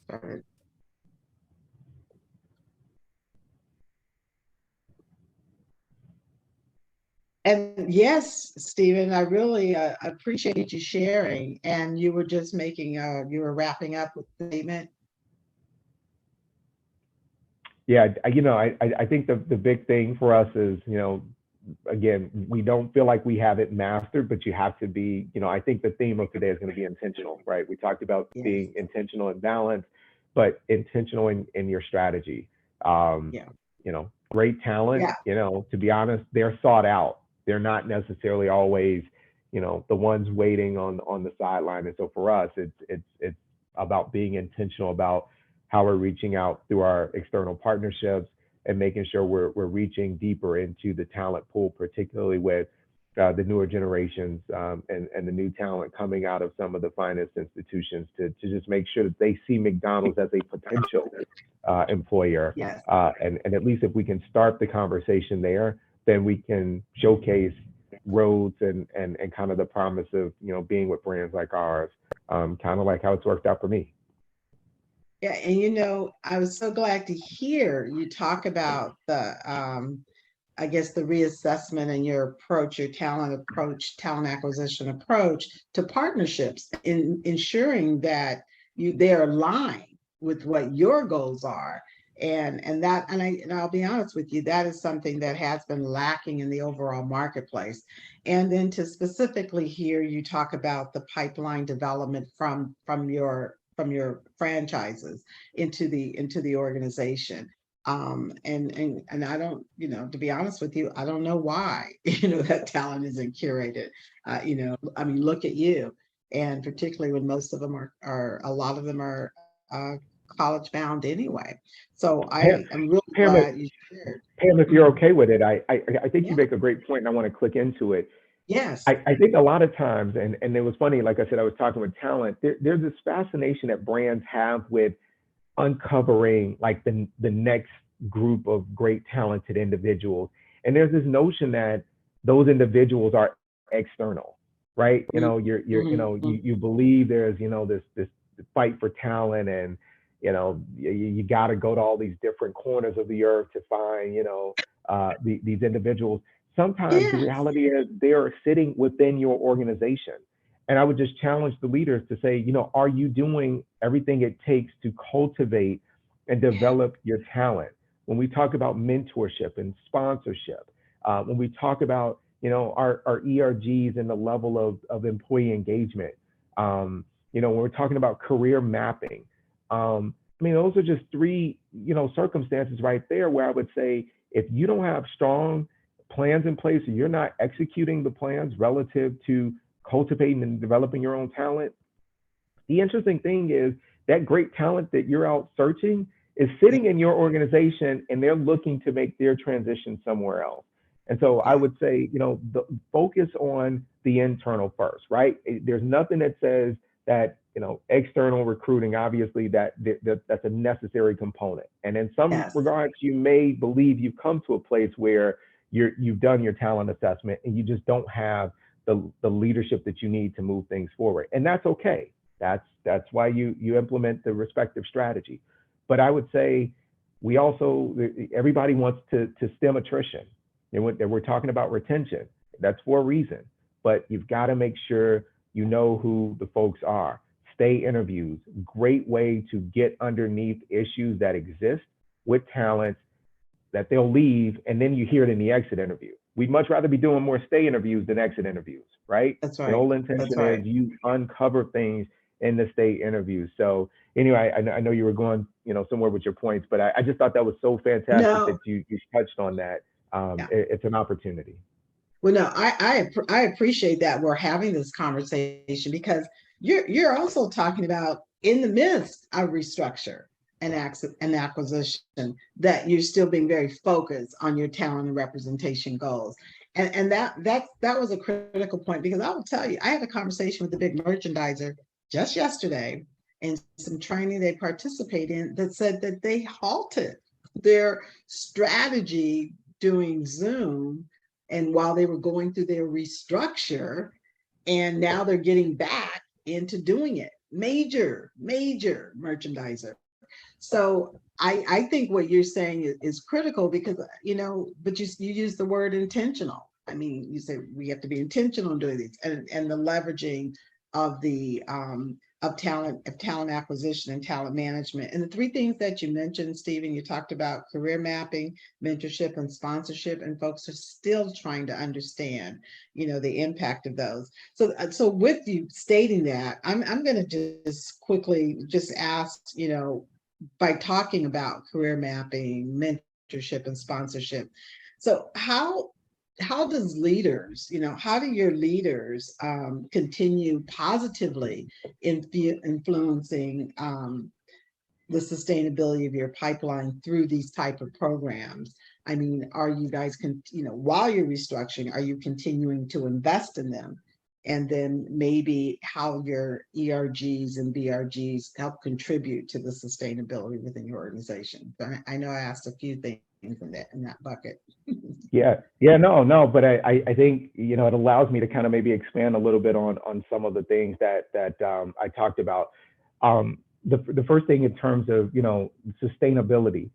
Perfect. And yes, Stephen, I really appreciate you sharing. And you were just making, you were wrapping up with the statement. Yeah, I think the big thing for us is, again, we don't feel like we have it mastered, but you have to be, I think the theme of today is going to be intentional, right? We talked about Yes. being intentional and balanced, but intentional in your strategy. Um, Yeah. Great talent, Yeah. to be honest, they're sought out. They're not necessarily always, the ones waiting on the sideline. And so for us, it's about being intentional about how we're reaching out through our external partnerships and making sure we're reaching deeper into the talent pool, particularly with the newer generations, and the new talent coming out of some of the finest institutions to just make sure that they see McDonald's as a potential employer. Yes. And at least if we can start the conversation there, then we can showcase roads and kind of the promise of, being with brands like ours, kind of like how it's worked out for me. Yeah, and I was so glad to hear you talk about I guess the reassessment and your approach, your talent approach, talent acquisition approach to partnerships in ensuring that they're aligned with what your goals are. And I'll be honest with you, that is something that has been lacking in the overall marketplace. And then to specifically hear you talk about the pipeline development from your franchises into the organization. And I don't, to be honest with you, I don't know why, that talent isn't curated. I mean, look at you. And particularly when most of them are a lot of them are college bound anyway. So I Pam, am really Pam, glad you shared. Pam, if you're Mhm. okay with it, I think you Yeah. make a great point, and I want to click into it. Yes. I think a lot of times, and it was funny, like I said, I was talking with talent. There's this fascination that brands have with uncovering like the next group of great talented individuals, and there's this notion that those individuals are external, right? You believe there's this fight for talent, and you got to go to all these different corners of the earth to find these individuals. Sometimes the Yes. reality is they are sitting within your organization. And I would just challenge the leaders to say, are you doing everything it takes to cultivate and develop your talent? When we talk about mentorship and sponsorship, when we talk about, our ERGs and the level of employee engagement, when we're talking about career mapping, I mean, those are just three, circumstances right there where I would say if you don't have strong plans in place or you're not executing the plans relative to cultivating and developing your own talent, the interesting thing is that great talent that you're out searching is Yeah. sitting in your organization and they're looking to make their transition somewhere else. And so I Yeah. would say, focus on the internal first, right? There's nothing that says that, external recruiting, obviously that's a necessary component. And in some Yes. regards, you may believe you've come to a place where you've done your talent assessment and you just don't have the leadership that you need to move things forward. And that's okay. That's why you implement the respective strategy. But I would say we also everybody wants to stem attrition. And we're talking about retention. That's for a reason. But you've got to make sure you know who the folks are. Stay interviews, great way to get underneath issues that exist with talent that they'll leave, and then you hear it in the exit interview. We'd much rather be doing more stay interviews than exit interviews, right? That's The right. whole That's intention right. is you uncover things in the stay interviews. So anyway, I know you were going, somewhere with your points, but I just thought that was so fantastic No. that you touched on that. Yeah. It's an opportunity. Well, no, I appreciate that we're having this conversation because you're also talking about in the midst of restructure and acquisition that you're still being very focused on your talent and representation goals. And that was a critical point because I will tell you, I had a conversation with the big merchandiser just yesterday and some training they participate in that said that they halted their strategy doing Zoom and while they were going through their restructure, and now they're getting back into doing it. major merchandiser. So I think what you're saying is critical because, but you use the word intentional. I mean, you say we have to be intentional in doing these and the leveraging of the of talent acquisition and talent management. And the three things that you mentioned, Stephen, you talked about career mapping, mentorship, and sponsorship, and folks are still trying to understand, the impact of those. So with you stating that, I'm going to just quickly just ask, by talking about career mapping, mentorship, and sponsorship. So how does leaders, how do your leaders continue positively influencing the sustainability of your pipeline through these type of programs? I mean, are you guys, while you're restructuring, are you continuing to invest in them? And then maybe how your ERGs and BRGs help contribute to the sustainability within your organization. But I know I asked a few things in that bucket. No, but I think it allows me to kind of maybe expand a little bit on some of the things that I talked about. The first thing in terms of sustainability.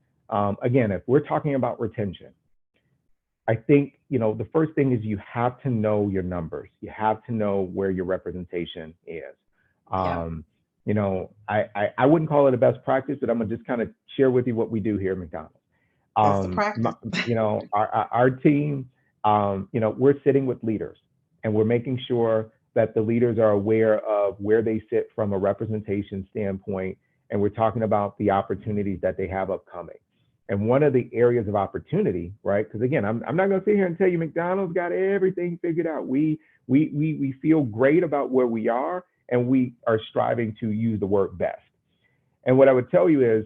Again, if we're talking about retention, I think the first thing is you have to know your numbers. You have to know where your representation is. Yeah. I wouldn't call it a best practice, but I'm gonna just kind of share with you what we do here at McDonald's. That's the practice. Our team, we're sitting with leaders and we're making sure that the leaders are aware of where they sit from a representation standpoint. And we're talking about the opportunities that they have upcoming. And one of the areas of opportunity, right? Because again, I'm not going to sit here and tell you McDonald's got everything figured out. We feel great about where we are, and we are striving to use the word best. And what I would tell you is,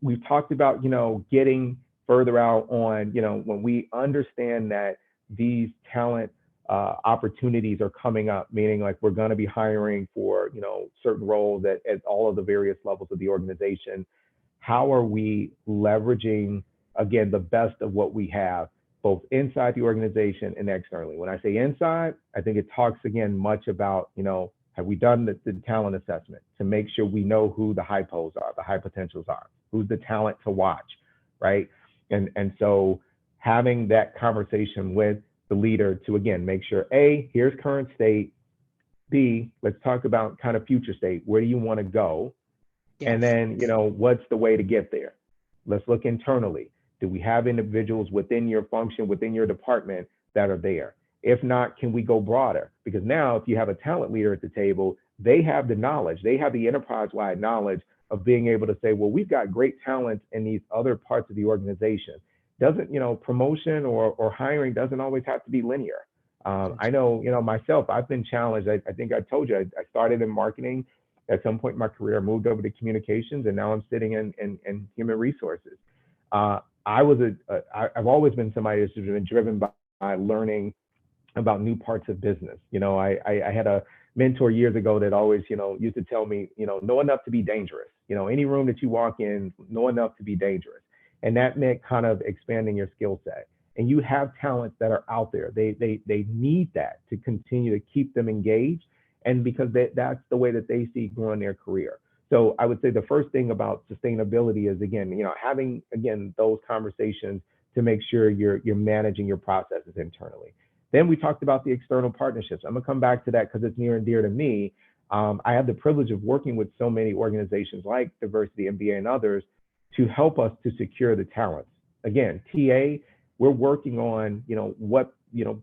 we've talked about, getting further out on, when we understand that these talent opportunities are coming up, meaning like we're going to be hiring for, certain roles at all of the various levels of the organization. How are we leveraging, again, the best of what we have, both inside the organization and externally? When I say inside, I think it talks again much about, have we done the talent assessment to make sure we know who the high poles are, the high potentials are, who's the talent to watch, right? And so having that conversation with the leader to, again, make sure, A, here's current state, B, let's talk about kind of future state. Where do you want to go? Yes. And then, what's the way to get there? Let's look internally. Do we have individuals within your function, within your department that are there? If not, can we go broader? Because now if you have a talent leader at the table, they have the knowledge, they have the enterprise-wide knowledge of being able to say, well, we've got great talent in these other parts of the organization. Doesn't, promotion or hiring doesn't always have to be linear. I know, myself, I've been challenged. I think I told you, I started in marketing at some point in my career, moved over to communications, and now I'm sitting in human resources. I've always been somebody that's been driven by learning about new parts of business. I had a mentor years ago that always, used to tell me, know enough to be dangerous. Any room that you walk in, know enough to be dangerous. And that meant kind of expanding your skill set. And you have talents that are out there. They need that to continue to keep them engaged. And because that's the way that they see growing their career. So I would say the first thing about sustainability is, again, having, again, those conversations to make sure you're managing your processes internally. Then we talked about the external partnerships. I'm gonna come back to that because it's near and dear to me. I have the privilege of working with so many organizations like Diversity MBA and others to help us to secure the talents. Again, TA, we're working on, what,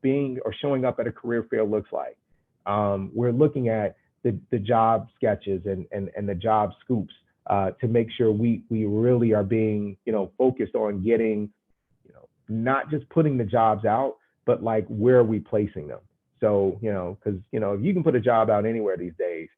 being or showing up at a career fair looks like. We're looking at the job sketches and the job scoops to make sure we really are being, focused on getting, not just putting the jobs out, but like, where are we placing them? So, because, if you can put a job out anywhere these days,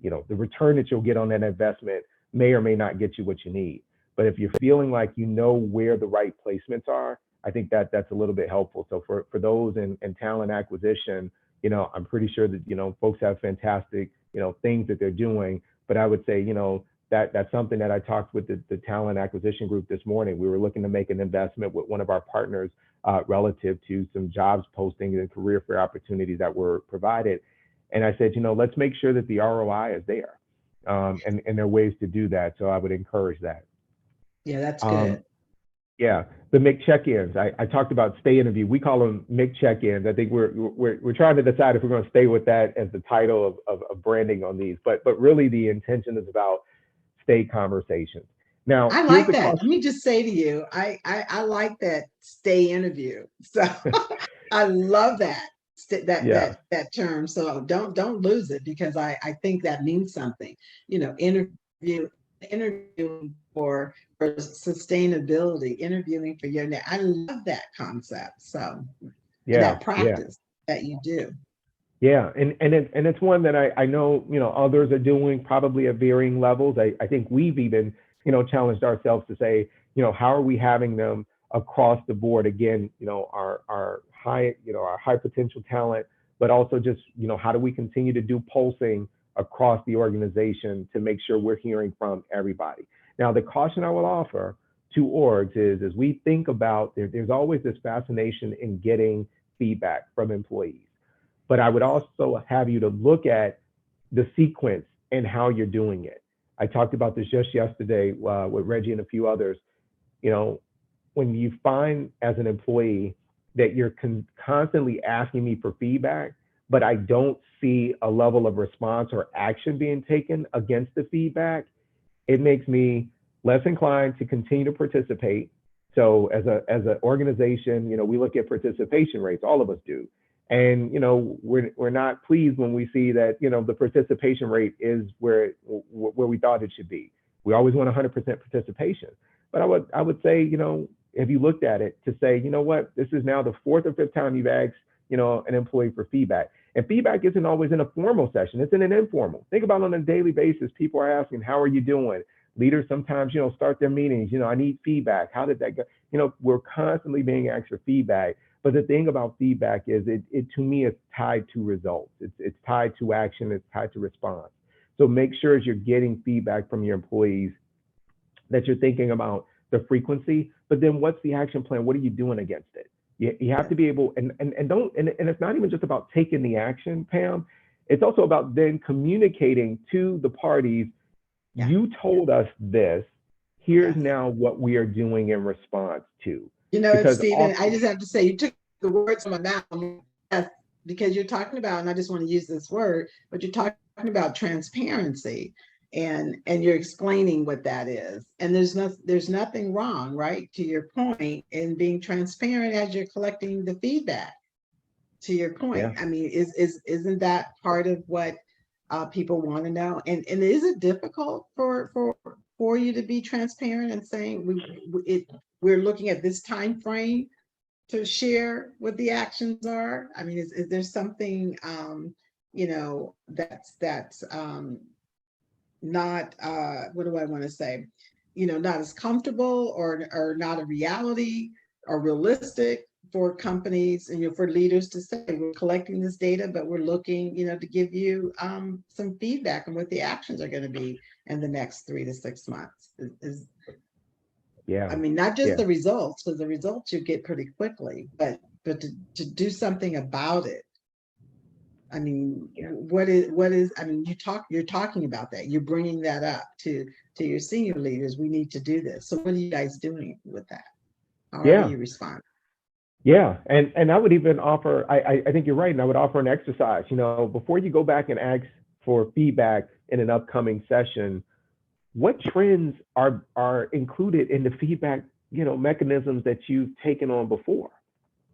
the return that you'll get on that investment may or may not get you what you need. But if you're feeling like where the right placements are, I think that's a little bit helpful. So for those in talent acquisition, I'm pretty sure that, folks have fantastic, things that they're doing. But I would say, that's something that I talked with the talent acquisition group this morning. We were looking to make an investment with one of our partners relative to some jobs postings and career fair opportunities that were provided. And I said, let's make sure that the ROI is there. And there are ways to do that. So I would encourage that. Yeah, that's Um, good. yeah, the MIC check-ins. I talked about stay interview. We call them MIC check-ins. I think we're trying to decide if we're going to stay with that as the title of branding on these. But really, the intention is about stay conversations. Now, I here's like the that. Let question. me just say to you, I like that stay interview. So I love that Yeah, that term. So don't lose it because I think that means something. Interviewing for sustainability, interviewing for your I love that concept. So and yeah, that yeah. practice that you do. Yeah, and it's one that I know others are doing probably at varying levels. I think we've even challenged ourselves to say how are we having them across the board again, our high potential talent, but also just how do we continue to do pulsing across the organization to make sure we're hearing from everybody. Now the caution I will offer to orgs is as we think about there's always this fascination in getting feedback from employees. But I would also have you to look at the sequence and how you're doing it. I talked about this just yesterday with Reggie and a few others. You know, when you find as an employee that you're constantly asking me for feedback, but I don't see a level of response or action being taken against the feedback, it makes me less inclined to continue to participate. So as an organization, we look at participation rates, all of us do. And we're not pleased when we see that the participation rate is where we thought it should be. We always want 100% participation. But I would say, if you looked at it to say, what, this is now the fourth or fifth time you've asked, an employee for feedback. And feedback isn't always in a formal session, it's in an informal. Think about on a daily basis, people are asking, how are you doing? Leaders sometimes, start their meetings, I need feedback. How did that go? We're constantly being asked for feedback. But the thing about feedback is it to me is tied to results. It's tied to action, it's tied to response. So make sure as you're getting feedback from your employees that you're thinking about the frequency, but then what's the action plan? What are you doing against it? You have to be able, and it's not even just about taking the action, Pam. It's also about then communicating to the parties, Yeah. you told us this, here's Yes. now what we are doing in response to. Stephen, I just have to say, you took the words from my mouth. Yes, because you're talking about, and I just want to use this word, but you're talking about transparency, and you're explaining what that is. And there's nothing wrong, right? To your point, in being transparent as you're collecting the feedback. To your point, Yeah. I mean, isn't that part of what people want to know? And is it difficult for you to be transparent and saying we're looking at this time frame to share what the actions are? I mean, is there something that's not what do I want to say? Not as comfortable or not a reality or realistic for companies and for leaders to say we're collecting this data, but we're looking, to give you some feedback on what the actions are going to be in the next 3 to 6 months. I Yeah. mean, not just Yeah. the results, because the results you get pretty quickly, but to do something about it. I mean, Yeah. what is, I mean, you're talking about that. You're bringing that up to your senior leaders. We need to do this. So what are you guys doing with that? How are Yeah. you responding? Yeah, and I would even offer. I think you're right, and I would offer an exercise. Before you go back and ask for feedback in an upcoming session, what trends are included in the feedback mechanisms that you've taken on before,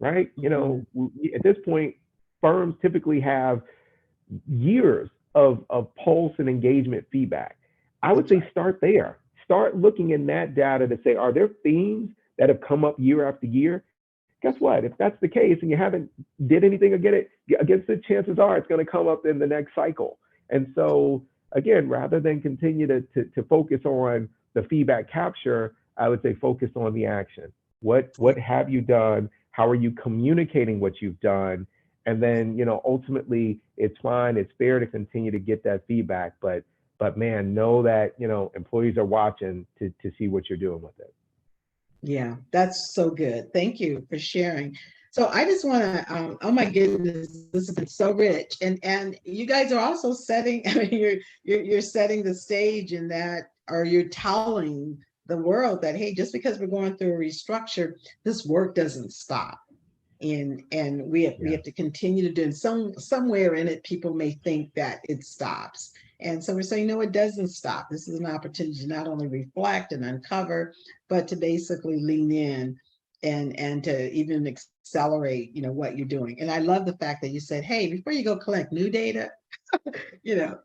right? At this point, firms typically have years of pulse and engagement feedback. I would That's say right. start there. Start looking in that data to say, are there themes that have come up year after year? Guess what? If that's the case and you haven't did anything against it, chances are it's going to come up in the next cycle. And so again, rather than continue to focus on the feedback capture, I would say focus on the action. What have you done? How are you communicating what you've done? And then, ultimately it's fine, it's fair to continue to get that feedback, but man, know that, employees are watching to see what you're doing with it. Yeah, that's so good. Thank you for sharing. So I just want to, oh my goodness, this has been so rich, and you guys are also setting. I mean, you're setting the stage in that, or you're telling the world that, hey, just because we're going through a restructure, this work doesn't stop, and we Yeah. have to continue to do. And somewhere in it, people may think that it stops, and so we're saying no, it doesn't stop. This is an opportunity to not only reflect and uncover, but to basically lean in and to even accelerate, what you're doing. And I love the fact that you said, hey, before you go collect new data,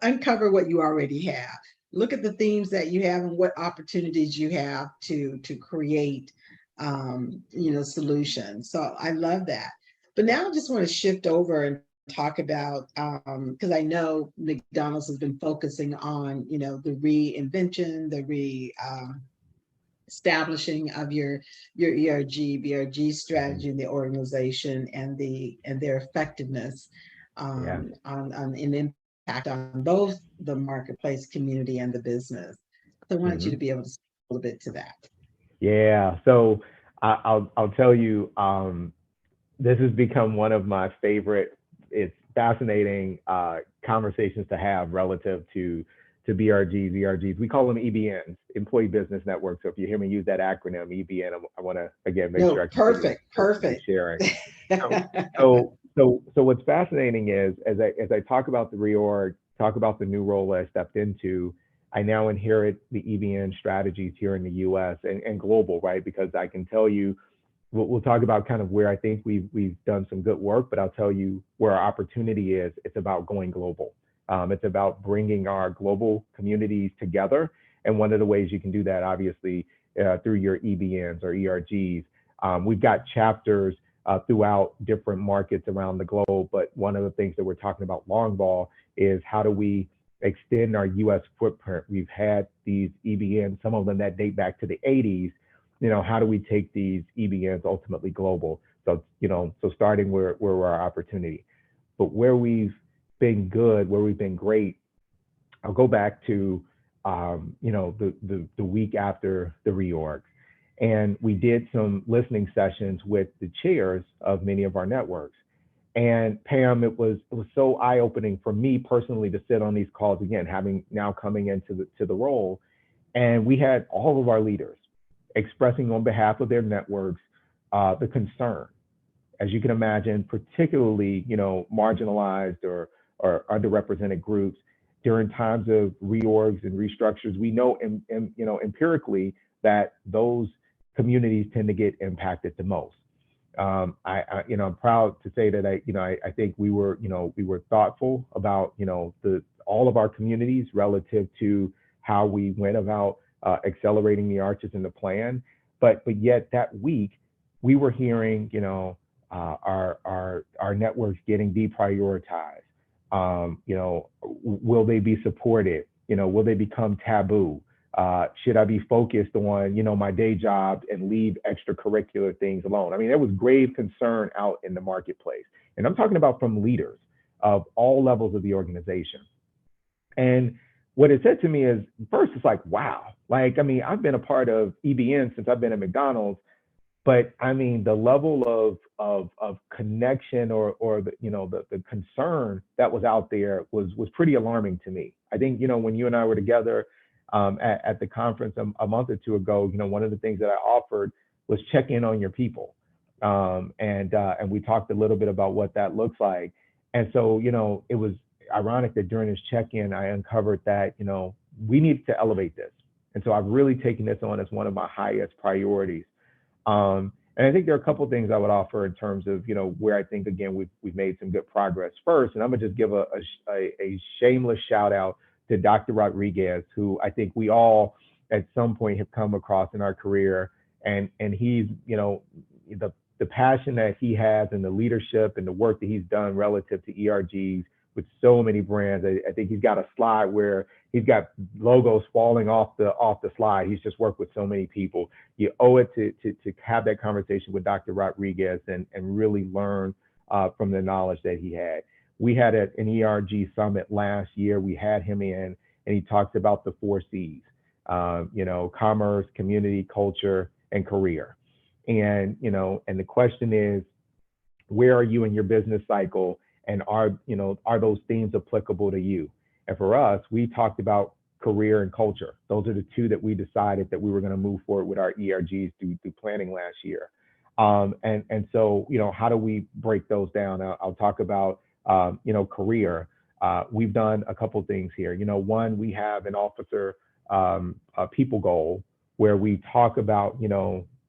uncover what you already have. Look at the themes that you have and what opportunities you have to create, solutions. So I love that. But now I just want to shift over and talk about, because I know McDonald's has been focusing on, the reinvention, the establishing of your BRG Mhm. strategy in the organization, and their effectiveness, Yeah. on an impact on both the marketplace community and the business. So I wanted you Hmm. to be able to speak a little bit to that. Yeah. So I'll tell you, this has become one of my favorite. It's fascinating conversations to have relative to BRGs, ERGs. We call them EBNs, Employee Business Network. So if you hear me use that acronym EBN, I want to again make No, sure I continue perfect, to perfect. sharing. So, so what's fascinating is as I talk about the reorg, talk about the new role I stepped into, I now inherit the EBN strategies here in the U.S. and global, right? Because I can tell you, we'll talk about kind of where I think we've done some good work, but I'll tell you where our opportunity is. It's about going global. It's about bringing our global communities together, and one of the ways you can do that, obviously, through your EBNs or ERGs. We've got chapters throughout different markets around the globe. But one of the things that we're talking about long ball is how do we extend our U.S. footprint? We've had these EBNs, some of them that date back to the 80s. How do we take these EBNs ultimately global? So, so starting where our opportunity, but where we've been good, where we've been great, I'll go back to, the week after the reorg. And we did some listening sessions with the chairs of many of our networks. And Pam, it was so eye opening for me personally to sit on these calls again, having now coming into the role. And we had all of our leaders expressing on behalf of their networks the concern, as you can imagine, particularly marginalized or underrepresented groups during times of reorgs and restructures. We know, empirically that those communities tend to get impacted the most. I'm proud to say that I think we were thoughtful about all of our communities relative to how we went about accelerating the arches in the plan, but yet that week we were hearing our networks getting deprioritized. Will they be supported? Will they become taboo? Should I be focused on, my day job and leave extracurricular things alone? I mean, there was grave concern out in the marketplace. And I'm talking about from leaders of all levels of the organization. And what it said to me is, first, it's like, wow. Like, I mean, I've been a part of EBN since I've been at McDonald's, but I mean, the level of connection or the concern that was out there was pretty alarming to me. I think when you and I were together at the conference a month or two ago, one of the things that I offered was check in on your people, and we talked a little bit about what that looks like. And so it was ironic that during this check-in I uncovered that we need to elevate this, and so I've really taken this on as one of my highest priorities. And I think there are a couple of things I would offer in terms of, where I think, again, we've made some good progress. First, and I'm gonna just give a shameless shout out to Dr. Rodriguez, who I think we all at some point have come across in our career. And he's, the passion that he has and the leadership and the work that he's done relative to ERGs with so many brands. I think he's got a slide where he's got logos falling off the slide. He's just worked with so many people. You owe it to have that conversation with Dr. Rodriguez and really learn from the knowledge that he had. We had an ERG summit last year. We had him in, and he talked about the 4 C's, commerce, community, culture, and career. And, and the question is, Where are you in your business cycle? And are those themes applicable to you? And for us, we talked about career and culture. Those are the two that we decided that we were going to move forward with our ERGs through planning last year. And so, how do we break those down? I'll talk about, career. We've done a couple things here. One, we have an officer people goal where we talk about,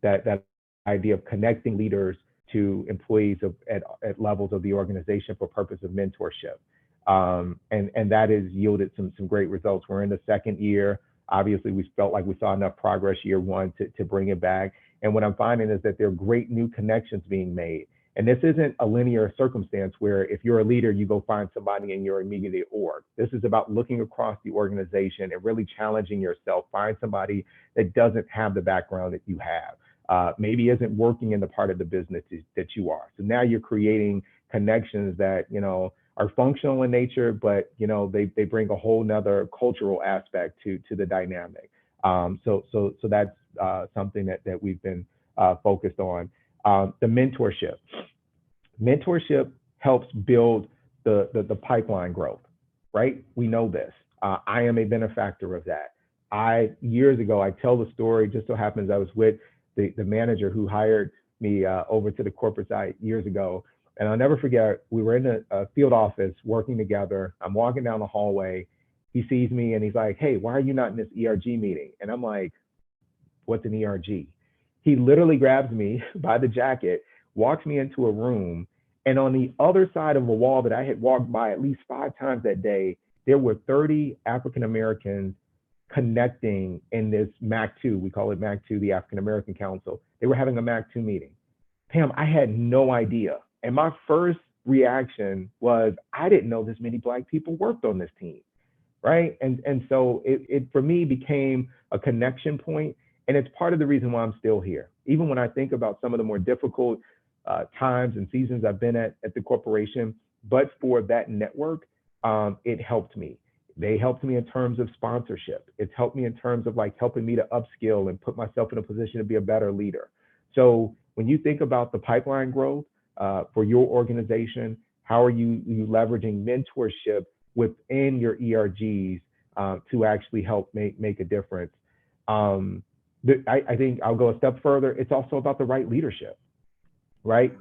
that idea of connecting leaders to employees at levels of the organization for purpose of mentorship. And that has yielded some great results. We're in the second year. Obviously, we felt like we saw enough progress year one to bring it back. And what I'm finding is that there are great new connections being made. And this isn't a linear circumstance where if you're a leader, you go find somebody in your immediate org. This is about looking across the organization and really challenging yourself. Find somebody that doesn't have the background that you have. Maybe isn't working in the part of the business that you are. So now you're creating connections that, are functional in nature, but they bring a whole nother cultural aspect to the dynamic. So that's something that we've been focused on. The mentorship. Mentorship helps build the pipeline growth, right? We know this. I am a benefactor of that. Years ago, I tell the story, just so happens I was with the manager who hired me over to the corporate side years ago. And I'll never forget, we were in a field office working together. I'm walking down the hallway. He sees me and he's like, "Hey, why are you not in this ERG meeting?" And I'm like, "What's an ERG?" He literally grabs me by the jacket, walks me into a room, and on the other side of a wall that I had walked by at least 5 times that day, there were 30 African Americans connecting in this MAC2. We call it MAC2, the African American Council. They were having a MAC2 meeting. Pam, I had no idea. And my first reaction was, I didn't know this many Black people worked on this team, right? And so it for me became a connection point, and it's part of the reason why I'm still here. Even when I think about some of the more difficult times and seasons I've been at the corporation, but for that network, it helped me. They helped me in terms of sponsorship. It's helped me in terms of helping me to upskill and put myself in a position to be a better leader. So when you think about the pipeline growth, for your organization, how are you leveraging mentorship within your ERGs to actually help make a difference? I think I'll go a step further. It's also about the right leadership, right?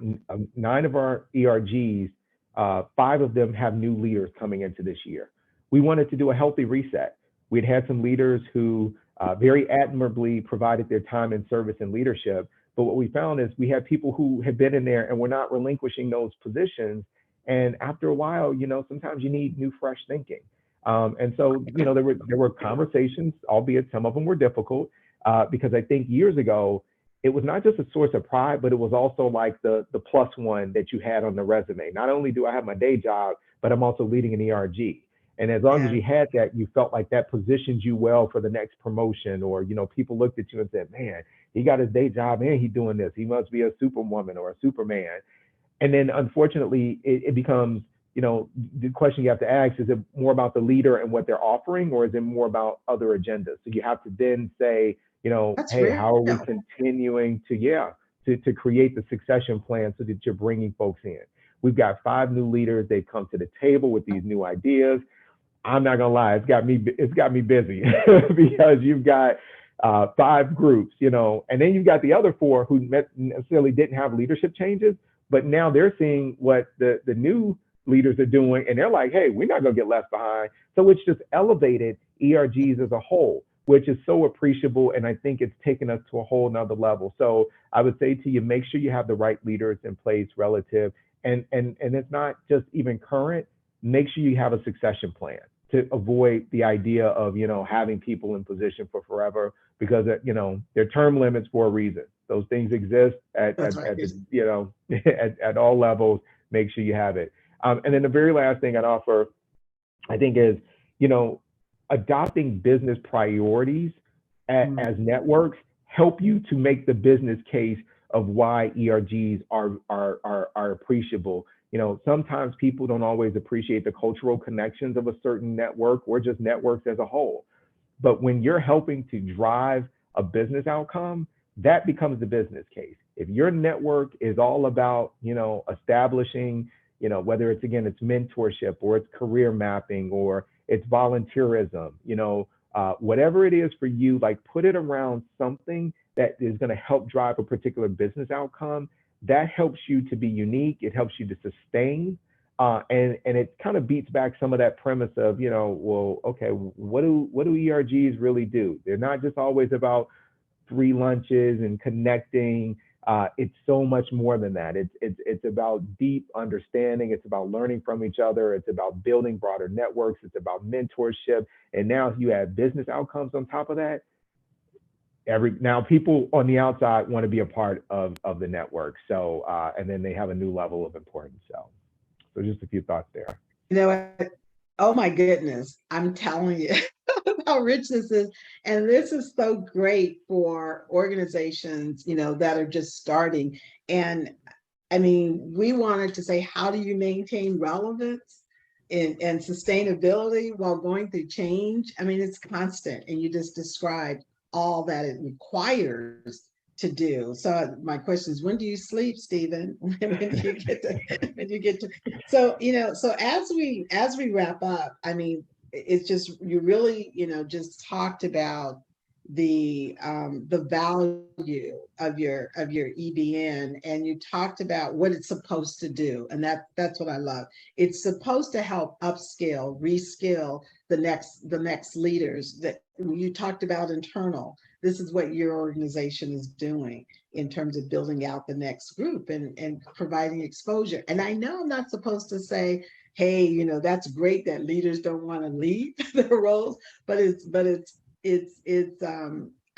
9 of our ERGs, 5 of them have new leaders coming into this year. We wanted to do a healthy reset. We'd had some leaders who very admirably provided their time and service and leadership. But what we found is we had people who had been in there and were not relinquishing those positions. And after a while, sometimes you need new, fresh thinking. And so, there were conversations, albeit some of them were difficult, because I think years ago, it was not just a source of pride, but it was also like the plus one that you had on the resume. Not only do I have my day job, but I'm also leading an ERG. And as long as you had that, you felt like that positioned you well for the next promotion, or, people looked at you and said, "Man, he got his day job and he's doing this. He must be a superwoman or a superman." And then unfortunately, it becomes, the question you have to ask, is it more about the leader and what they're offering, or is it more about other agendas? So you have to then say, That's hey, real. how are we continuing to create the succession plan so that you're bringing folks in? We've got 5 new leaders. They've come to the table with these new ideas. I'm not gonna lie, it's got me busy because you've got 5 groups, and then you've got the other 4 who necessarily didn't have leadership changes, but now they're seeing what the new leaders are doing, and they're like, "Hey, we're not gonna get left behind." So it's just elevated ERGs as a whole, which is so appreciable, and I think it's taken us to a whole nother level. So I would say to you, make sure you have the right leaders in place relative, and it's not just even current. Make sure you have a succession plan to avoid the idea of, having people in position for forever, because, they're term limits for a reason. Those things exist at all levels. Make sure you have it. And then the very last thing I'd offer, I think, is, adopting business priorities as networks help you to make the business case of why ERGs are appreciable. Sometimes people don't always appreciate the cultural connections of a certain network or just networks as a whole. But when you're helping to drive a business outcome, that becomes the business case. If your network is all about, establishing, whether it's, again, it's mentorship or it's career mapping or it's volunteerism, whatever it is for you, like put it around something that is going to help drive a particular business outcome. That helps you to be unique. It helps you to sustain. And it kind of beats back some of that premise of, well, okay, what do ERGs really do? They're not just always about free lunches and connecting. It's so much more than that. It's about deep understanding. It's about learning from each other. It's about building broader networks. It's about mentorship. And now if you add business outcomes on top of that, now people on the outside want to be a part of the network. So, and then they have a new level of importance. So just a few thoughts there. You know what? Oh my goodness, I'm telling you how rich this is. And this is so great for organizations, that are just starting. And I mean, we wanted to say, how do you maintain relevance and sustainability while going through change? I mean, it's constant. And you just described all that it requires to do. So my question is, when do you sleep, Stephen? When do you get to, so, so as we wrap up, I mean, it's just, you really, just talked about the value of your EBN, and you talked about what it's supposed to do. And that's what I love. It's supposed to help upskill, reskill the next leaders. That you talked about internal. This is what your organization is doing in terms of building out the next group and providing exposure. And I know I'm not supposed to say, hey, that's great that leaders don't want to leave their roles, but it's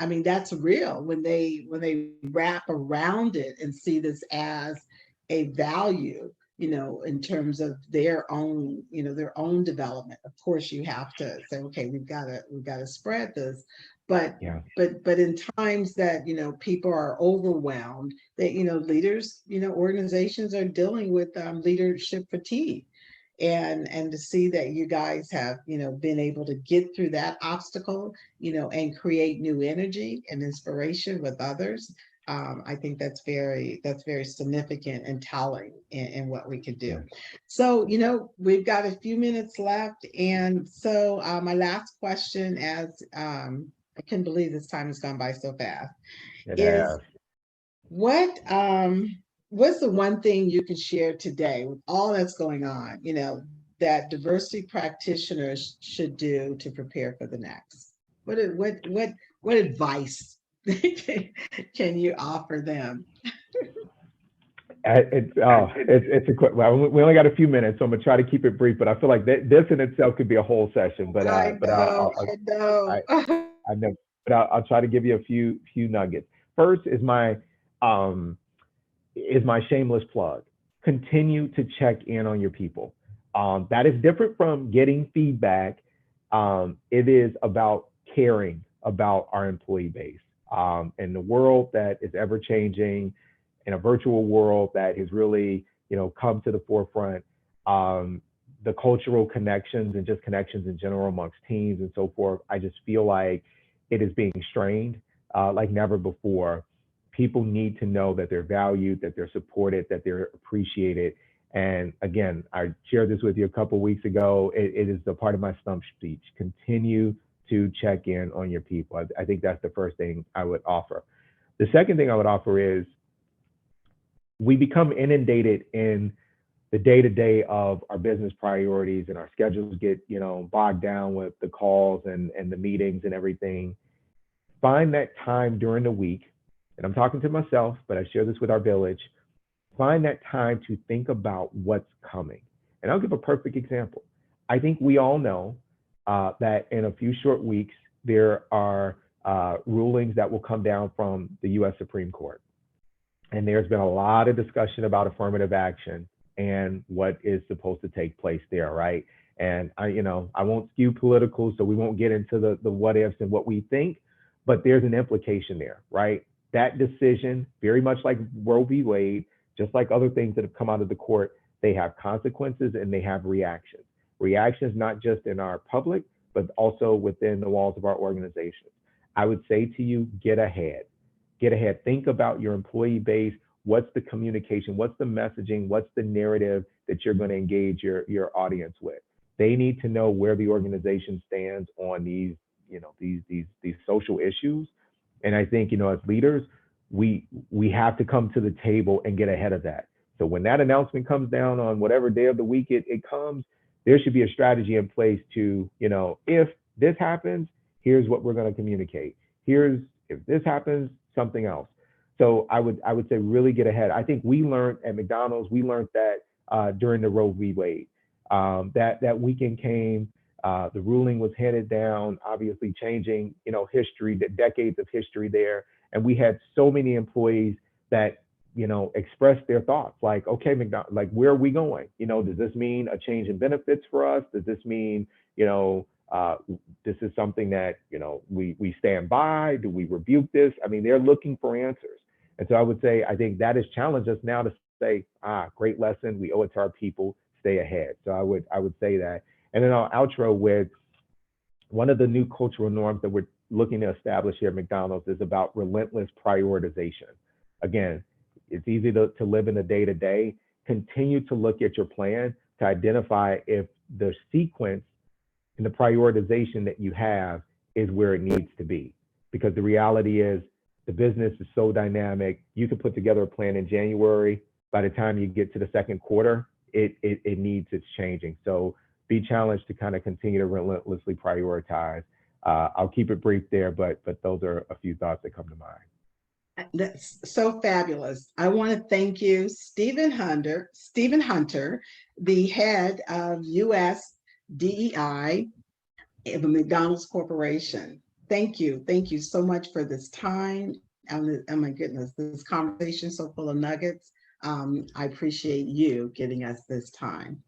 I mean, that's real when they wrap around it and see this as a value, in terms of their own, their own development. Of course, you have to say, okay, we've got to spread this. But Yeah. but in times that, people are overwhelmed, that, leaders, organizations are dealing with leadership fatigue. And to see that you guys have, been able to get through that obstacle, and create new energy and inspiration with others. I think that's very significant and telling in what we could do. Yeah. So, we've got a few minutes left. And so my last question, as I can't believe this time has gone by so fast, is what's the one thing you can share today with all that's going on, that diversity practitioners should do to prepare for the next? What advice can you offer them? It's a quick. Well, we only got a few minutes, so I'm gonna try to keep it brief. But I feel like this in itself could be a whole session. But I know. I know. But I'll try to give you a few nuggets. First is my shameless plug. Continue to check in on your people. That is different from getting feedback. It is about caring about our employee base. In the world that is ever changing, in a virtual world that has really, come to the forefront, the cultural connections and just connections in general amongst teams and so forth, I just feel like it is being strained like never before. People need to know that they're valued, that they're supported, that they're appreciated. And again, I shared this with you a couple of weeks ago. It is a part of my stump speech. Continue to check in on your people. I think that's the first thing I would offer. The second thing I would offer is, we become inundated in the day-to-day of our business priorities, and our schedules get, bogged down with the calls and the meetings and everything. Find that time during the week, and I'm talking to myself, but I share this with our village. Find that time to think about what's coming. And I'll give a perfect example. I think we all know that in a few short weeks, there are rulings that will come down from the US Supreme Court. And there's been a lot of discussion about affirmative action and what is supposed to take place there, right? And I won't skew political, so we won't get into the what ifs and what we think, but there's an implication there, right? That decision, very much like Roe v. Wade, just like other things that have come out of the court, they have consequences and they have reactions. Reactions not just in our public, but also within the walls of our organizations. I would say to you, get ahead. get ahead, think about your employee base. What's the communication? What's the messaging? What's the narrative that you're going to engage your audience with? They need to know where the organization stands on these, these social issues. And I think, as leaders, we have to come to the table and get ahead of that. So when that announcement comes down on whatever day of the week it comes, there should be a strategy in place to, if this happens, here's what we're going to communicate. If this happens, something else. So I would say really get ahead. I think we learned at McDonald's, that during the Roe v. Wade, that weekend came, the ruling was handed down, obviously changing, history, the decades of history there. And we had so many employees that, expressed their thoughts like, okay, McDonald's, like, where are we going? Does this mean a change in benefits for us? Does this mean, this is something that, we stand by? Do we rebuke this? I mean, they're looking for answers. And so I would say, I think that has challenged us now to say, great lesson. We owe it to our people, stay ahead. So I would say that. And then I'll outro with one of the new cultural norms that we're looking to establish here at McDonald's is about relentless prioritization. Again, it's easy to live in the day-to-day. Continue to look at your plan to identify if the sequence and the prioritization that you have is where it needs to be. Because the reality is the business is so dynamic. You can put together a plan in January. By the time you get to the second quarter, it needs its changing. So be challenged to kind of continue to relentlessly prioritize. I'll keep it brief there, but those are a few thoughts that come to mind. That's so fabulous. I want to thank you, Stephen Hunter, the head of U.S. DEI of the McDonald's Corporation. Thank you. Thank you so much for this time. Oh my goodness, this conversation so full of nuggets. I appreciate you giving us this time.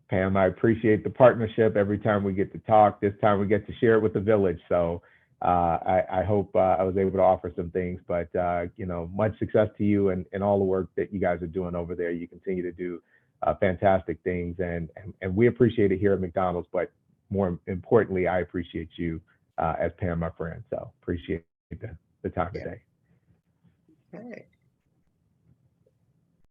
Pam, I appreciate the partnership every time we get to talk. This time we get to share it with the village. So I hope I was able to offer some things, but much success to you and all the work that you guys are doing over there. You continue to do fantastic things, and we appreciate it here at McDonald's, but more importantly, I appreciate you as Pam, my friend. So appreciate the time today.